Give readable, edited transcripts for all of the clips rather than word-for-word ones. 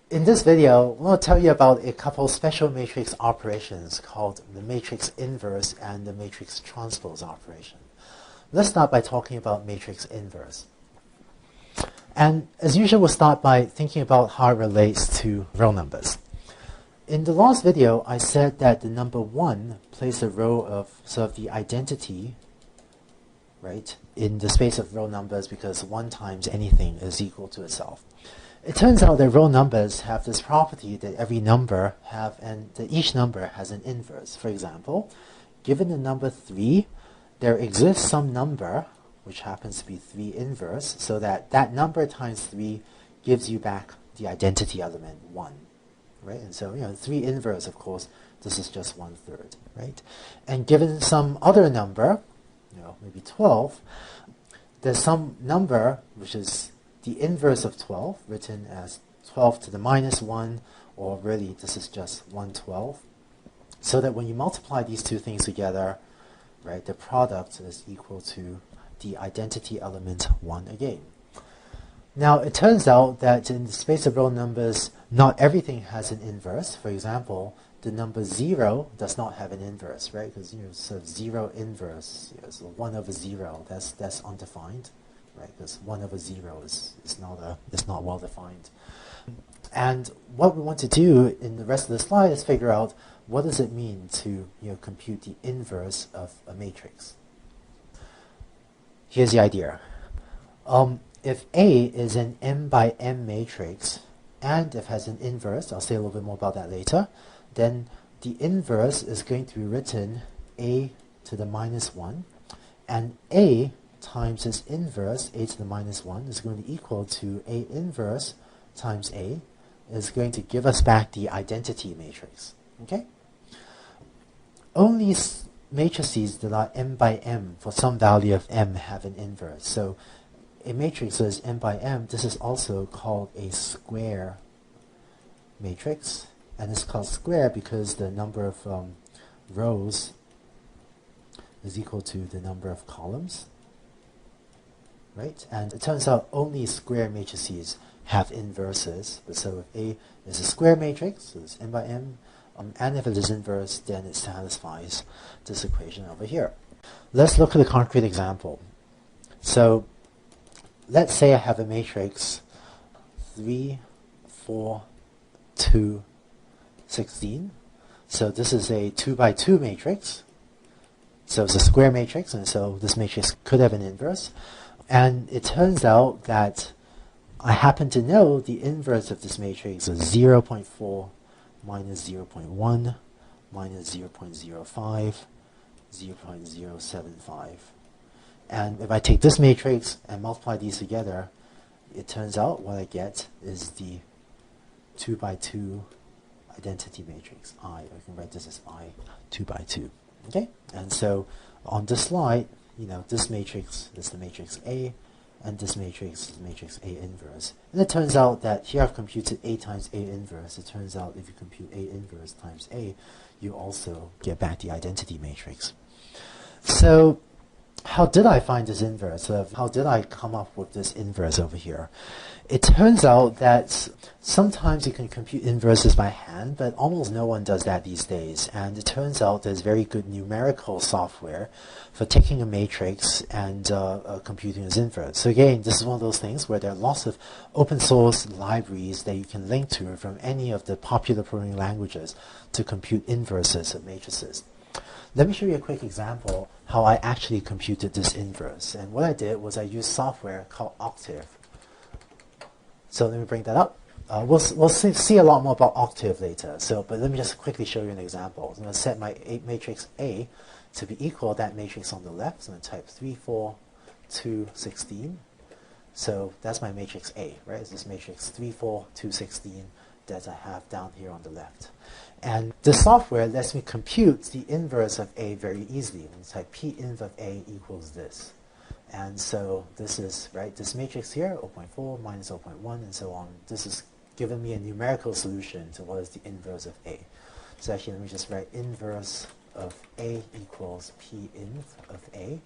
In this video, I want to tell you about a couple special matrix operations called the matrix inverse and the matrix transpose operation. Let's start by talking about matrix inverse. And as usual, we'll start by thinking about how it relates to real numbers. In the last video, I said that the number 1 plays the role of sort of the identity, right, in the space of real numbers because 1 times anything is equal to itself. It turns out that real numbers have this property that every number that each number has an inverse. For example, given the number 3, there exists some number, which happens to be 3 inverse, so that that number times 3 gives you back the identity element 1. Right? And so, 3 inverse, of course, this is just 1/3, right? And given some other number, maybe 12, there's some number which is the inverse of 12, written as 12 to the minus 1, or really this is just 1/12. So that when you multiply these two things together, right, the product is equal to the identity element 1 again. Now, it turns out that in the space of real numbers, not everything has an inverse. For example, the number 0 does not have an inverse, right? Because sort of 0 inverse, so 1 over 0, that's undefined, right? Because 1 over 0 is not well defined. And what we want to do in the rest of the slide is figure out what does it mean to compute the inverse of a matrix. Here's the idea. If A is an m by m matrix, and if it has an inverse, I'll say a little bit more about that later, then the inverse is going to be written a to the minus 1, and a times its inverse, a to the minus 1, is going to equal to a inverse times a, is going to give us back the identity matrix. Okay? Only matrices that are m by m for some value of m have an inverse. So a matrix that is m by m, this is also called a square matrix. And it's called square because the number of rows is equal to the number of columns. Right? And it turns out only square matrices have inverses. So if A is a square matrix, so it's m by m, and if it is inverse, then it satisfies this equation over here. Let's look at a concrete example. So let's say I have a matrix 3, 4, 2, 16. So this is a 2 by 2 matrix. So it's a square matrix, and so this matrix could have an inverse. And it turns out that I happen to know the inverse of this matrix is 0.4 minus 0.1 minus 0.05, 0.075. And if I take this matrix and multiply these together, it turns out what I get is the 2 by 2 identity matrix, I. I can write this as I 2 by 2. Okay? And so on this slide, this matrix is the matrix A, and this matrix is the matrix A inverse. And it turns out that here I've computed A times A inverse. It turns out if you compute A inverse times A, you also get back the identity matrix. So how did I find this inverse? How did I come up with this inverse over here? It turns out that sometimes you can compute inverses by hand, but almost no one does that these days. And it turns out there's very good numerical software for taking a matrix and computing its inverse. So again, this is one of those things where there are lots of open source libraries that you can link to from any of the popular programming languages to compute inverses of matrices. Let me show you a quick example how I actually computed this inverse. And what I did was I used software called Octave. So let me bring that up. We'll see a lot more about Octave later. But let me just quickly show you an example. I'm going to set my matrix A to be equal to that matrix on the left. So I'm going to type 3, 4, 2, 16. So that's my matrix A, right? It's this matrix 3, 4, 2, 16 that I have down here on the left. And the software lets me compute the inverse of A very easily. I'm going to type P inv of A equals this. And so this is, right, this matrix here, 0.4 minus 0.1, and so on. This is giving me a numerical solution to what is the inverse of A. So actually, let me just write inverse of A equals P inv of A.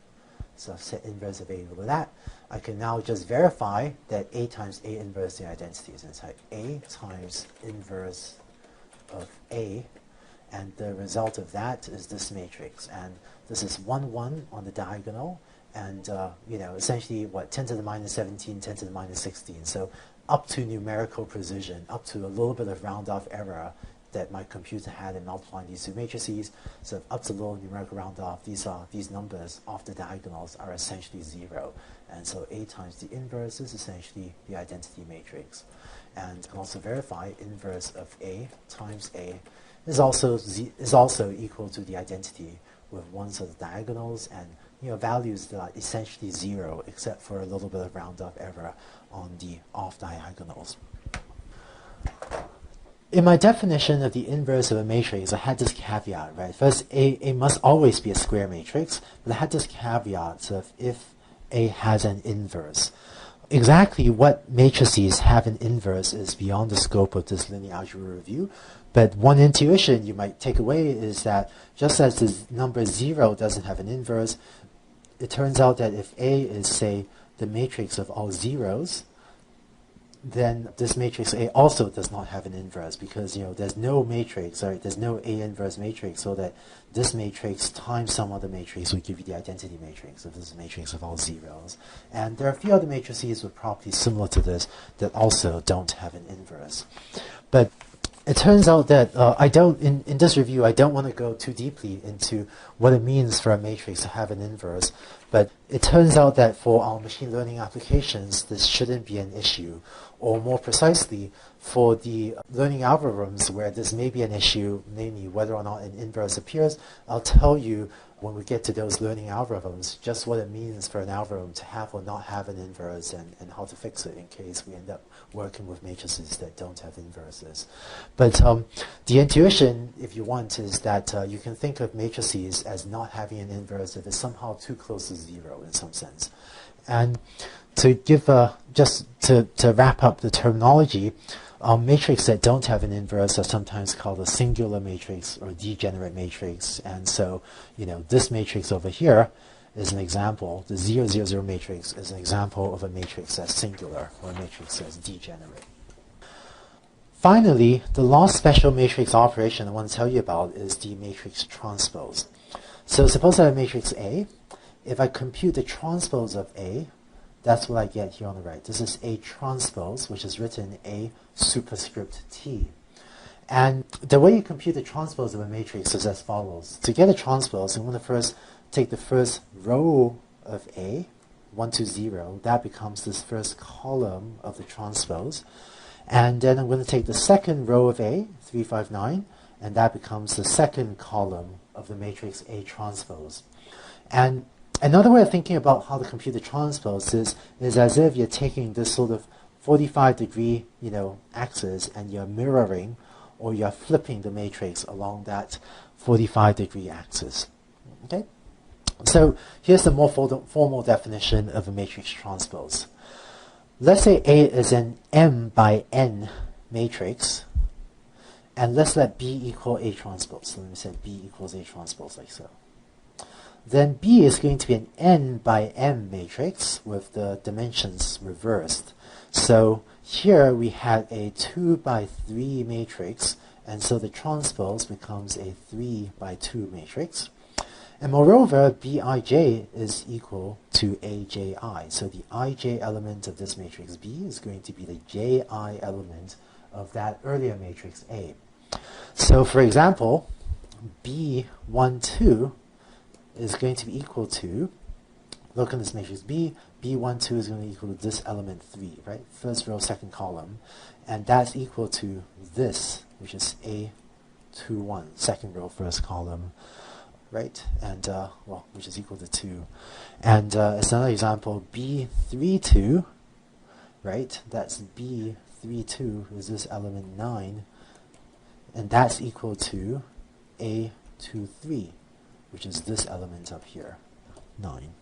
So I've set inverse of A over that. I can now just verify that A times A inverse the identities. And type A times inverse of A, and the result of that is this matrix. And this is 1, 1 on the diagonal, and essentially what, 10 to the minus 17, 10 to the minus 16. So up to numerical precision, up to a little bit of round-off error that my computer had in multiplying these two matrices. So up to little numerical round-off, these numbers off the diagonals are essentially 0. And so A times the inverse is essentially the identity matrix. And I can also verify inverse of A times A is also equal to the identity with one set of diagonals and values that are essentially 0 except for a little bit of round-off error on the off diagonals. In my definition of the inverse of a matrix, I had this caveat, right? First, A must always be a square matrix, but I had this caveat of if A has an inverse. Exactly what matrices have an inverse is beyond the scope of this linear algebra review, but one intuition you might take away is that just as the number 0 doesn't have an inverse, it turns out that if A is, say, the matrix of all zeros, then this matrix A also does not have an inverse because there's no matrix, or there's no A inverse matrix, so that this matrix times some other matrix would give you the identity matrix if this is a matrix of all zeros. And there are a few other matrices with properties similar to this that also don't have an inverse. But it turns out that in this review, I don't want to go too deeply into what it means for a matrix to have an inverse, but it turns out that for our machine learning applications, this shouldn't be an issue. Or more precisely, for the learning algorithms where this may be an issue, namely whether or not an inverse appears, I'll tell you when we get to those learning algorithms just what it means for an algorithm to have or not have an inverse and how to fix it in case we end up working with matrices that don't have inverses. But the intuition, if you want, is that you can think of matrices as not having an inverse if it's somehow too close to 0 in some sense. And to give just to wrap up the terminology, matrix that don't have an inverse are sometimes called a singular matrix or degenerate matrix. And so, this matrix over here is an example. The 0, 0, 0 matrix is an example of a matrix that's singular or a matrix that's degenerate. Finally, the last special matrix operation I want to tell you about is the matrix transpose. So suppose I have matrix A. If I compute the transpose of A, that's what I get here on the right. This is A transpose, which is written A superscript T. And the way you compute the transpose of a matrix is as follows. To get a transpose, I'm going to first take the first row of A, 1, 2, 0. That becomes this first column of the transpose. And then I'm going to take the second row of A, 3, 5, 9, and that becomes the second column of the matrix A transpose. And another way of thinking about how to compute the transpose is as if you're taking this sort of 45-degree, axis and you're mirroring or you're flipping the matrix along that 45-degree axis. Okay? So here's the more formal definition of a matrix transpose. Let's say A is an M by N matrix, and let's let B equal A transpose. So let me say B equals A transpose like so. Then B is going to be an N by M matrix with the dimensions reversed. So here we had a 2 by 3 matrix, and so the transpose becomes a 3 by 2 matrix. And moreover, Bij is equal to Aj. So the Ij element of this matrix B is going to be the Ji element of that earlier matrix A. So for example, B12 is going to be equal to, look in this matrix B, B12 is going to be equal to this element 3, right? First row, second column. And that's equal to this, which is A21, second row, first column, right? And, which is equal to 2. And as another example, B32, right? That's B32 is this element 9. And that's equal to A23, which is this element up here, 9.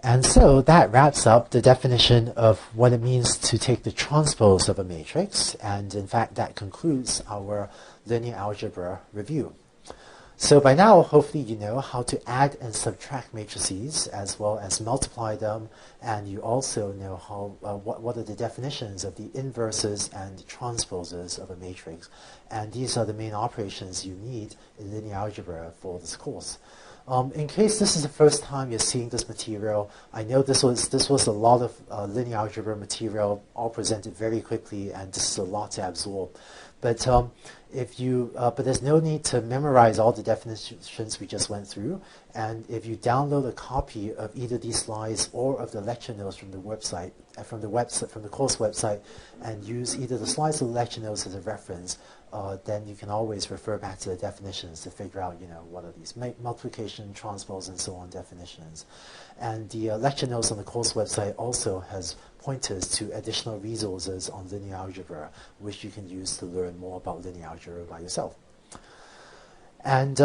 And so that wraps up the definition of what it means to take the transpose of a matrix. And in fact, that concludes our linear algebra review. So by now, hopefully you know how to add and subtract matrices as well as multiply them, and you also know how what are the definitions of the inverses and transposes of a matrix. And these are the main operations you need in linear algebra for this course. In case this is the first time you're seeing this material, I know this was a lot of linear algebra material, all presented very quickly, and this is a lot to absorb. But but there's no need to memorize all the definitions we just went through. And if you download a copy of either these slides or of the lecture notes from the website, from the course website, and use either the slides or the lecture notes as a reference, then you can always refer back to the definitions to figure out, what are these multiplication, transpose, and so on definitions. And the lecture notes on the course website also has pointers to additional resources on linear algebra, which you can use to learn more about linear algebra by yourself. And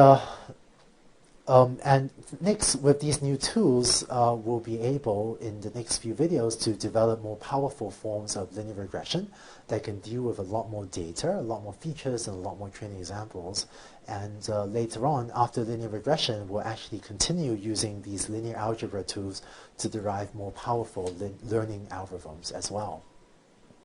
next, with these new tools, we'll be able, in the next few videos, to develop more powerful forms of linear regression that can deal with a lot more data, a lot more features, and a lot more training examples. And later on, after linear regression, we'll actually continue using these linear algebra tools to derive more powerful learning algorithms as well.